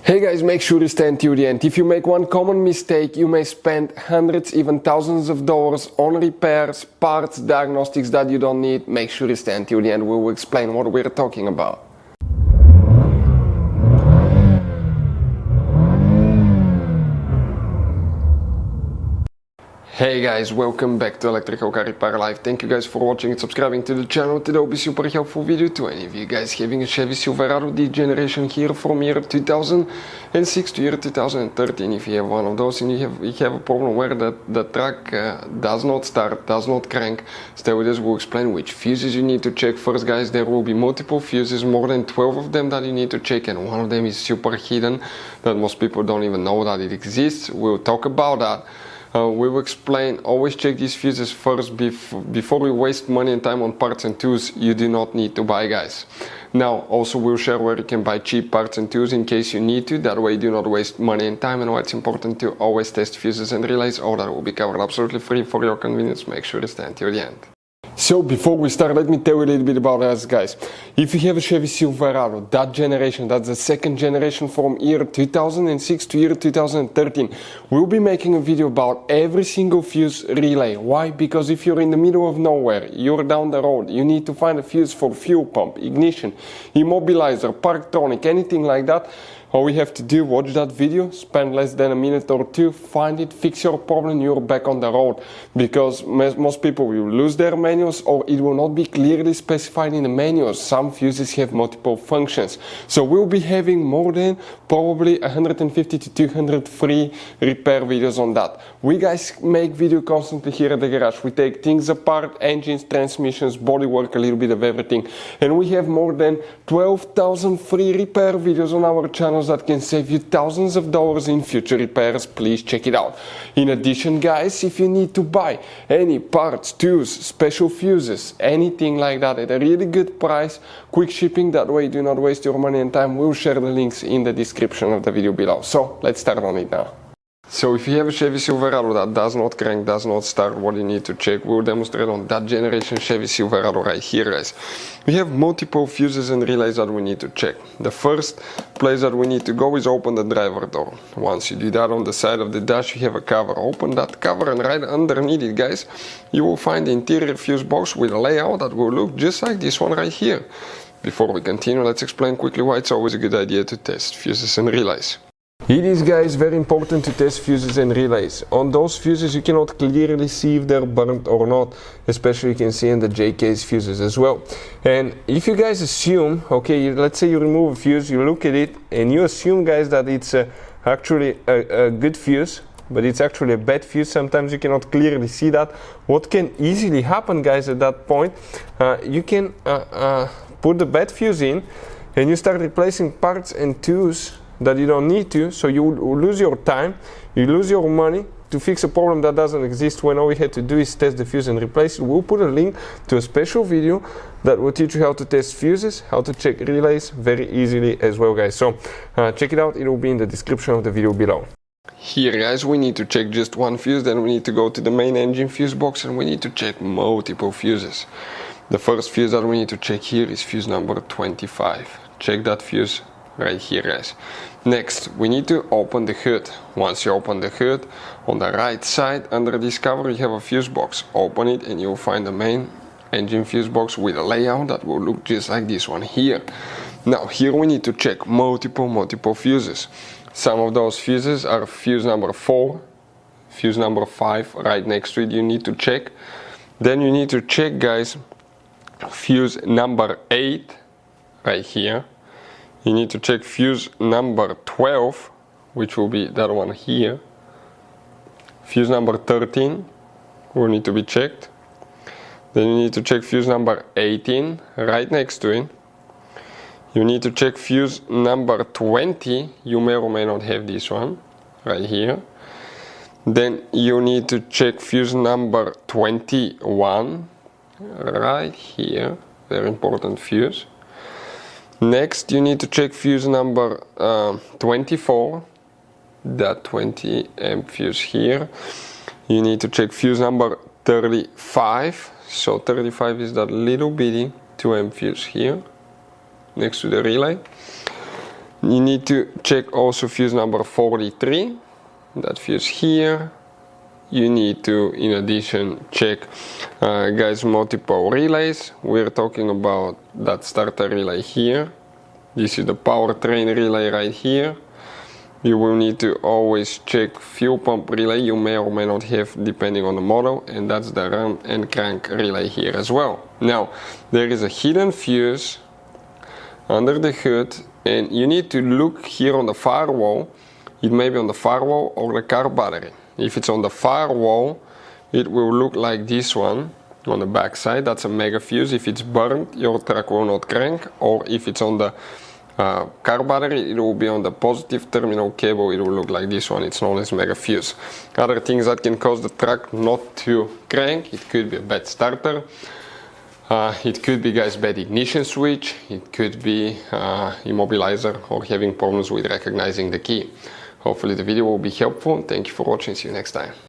Hey guys, make sure you stay until the end. If you make one common mistake, you may spend hundreds, even thousands of dollars on repairs, parts, diagnostics that you don't need. Make sure you stay until the end. We will explain what we're talking about. Hey guys, welcome back to Electrical Car Repair Live. Thank you guys for watching and subscribing to the channel. Today will be super helpful video to any of you guys having a Chevy Silverado D generation here from year 2006 to year 2013. If you have one of those and you have a problem where the truck does not start, does not crank, stay with us. We'll explain which fuses you need to check. First guys, there will be multiple fuses, more than 12 of them that you need to check, and one of them is super hidden that most people don't even know that it exists. We'll talk about that. We will explain, always check these fuses first before we waste money and time on parts and tools you do not need to buy, guys. Now, also we'll share where you can buy cheap parts and tools in case you need to, that way you do not waste money and time, and why it's important to always test fuses and relays. All that will be covered absolutely free for your convenience. Make sure to stay until the end. So before we start, let me tell you a little bit about us, guys. If you have a Chevy Silverado, that generation, that's the second generation from year 2006 to year 2013, we'll be making a video about every single fuse relay. Why? Because if you're in the middle of nowhere, you're down the road, you need to find a fuse for fuel pump, ignition, immobilizer, parktonic, anything like that, all we have to do, watch that video, spend less than a minute or two, find it, fix your problem, you're back on the road. Because most people will lose their manuals, or it will not be clearly specified in the manuals. Some fuses have multiple functions. So we'll be having more than probably 150 to 200 free repair videos on that. We guys make video constantly here at the garage. We take things apart, engines, transmissions, bodywork, a little bit of everything. And we have more than 12,000 free repair videos on our channel that can save you thousands of dollars in future repairs. Please check it out. In addition, guys, if you need to buy any parts, tools, special fuses, anything like that at a really good price, quick shipping, that way you do not waste your money and time, we'll share the links in the description of the video below. So let's start on it now. So if you have a Chevy Silverado that does not crank, does not start, what you need to check, we'll demonstrate on that generation Chevy Silverado right here, guys. We have multiple fuses and relays that we need to check. The first place that we need to go is open the driver door. Once you do that, on the side of the dash you have a cover. Open that cover, and right underneath it, guys, you will find the interior fuse box with a layout that will look just like this one right here. Before we continue, let's explain quickly why it's always a good idea to test fuses and relays. It is, guys, very important to test fuses and relays. On those fuses you cannot clearly see if they're burnt or not, especially you can see in the J-case fuses as well. And if you guys assume, okay, let's say you remove a fuse, you look at it and you assume, guys, that it's actually a good fuse, but it's actually a bad fuse, sometimes you cannot clearly see that. What can easily happen, guys, at that point, you can put the bad fuse in and you start replacing parts and tools that you don't need to, so you lose your time, you lose your money to fix a problem that doesn't exist, when all we had to do is test the fuse and replace it. We'll put a link to a special video that will teach you how to test fuses, how to check relays very easily as well, guys. So check it out, it will be in the description of the video below. Here, guys, we need to check just one fuse, then we need to go to the main engine fuse box and we need to check multiple fuses. The first fuse that we need to check here is fuse number 25. Check that fuse right here, guys. Next, we need to open the hood. Once you open the hood, on the right side under this cover you have a fuse box. Open it and you'll find the main engine fuse box with a layout that will look just like this one here. Now here we need to check multiple fuses. Some of those fuses are fuse number 4, fuse number 5, right next to it you need to check. Then you need to check, guys, fuse number 8 right here. You need to check fuse number 12, which will be that one here. Fuse number 13 will need to be checked. Then you need to check fuse number 18 right next to it. You need to check fuse number 20. You may or may not have this one right here. Then you need to check fuse number 21 right here. Very important fuse. Next, you need to check fuse number 24, that 20 amp fuse here. You need to check fuse number 35, so 35 is that little bitty 2 amp fuse here, next to the relay. You need to check also fuse number 43, that fuse here. You need to, in addition, check guys, multiple relays. We're talking about that starter relay here. This is the powertrain relay right here. You will need to always check fuel pump relay, you may or may not have depending on the model, and that's the ram and crank relay here as well. Now, there is a hidden fuse under the hood, and you need to look here on the firewall. It may be on the firewall or the car battery. If it's on the firewall, it will look like this one on the back side. That's a mega fuse. If it's burned, your truck will not crank. Or if it's on the car battery, it will be on the positive terminal cable. It will look like this one. It's known as mega fuse. Other things that can cause the truck not to crank: it could be a bad starter. It could be, guys, bad ignition switch. It could be immobilizer or having problems with recognizing the key. Hopefully the video will be helpful. Thank you for watching. See you next time.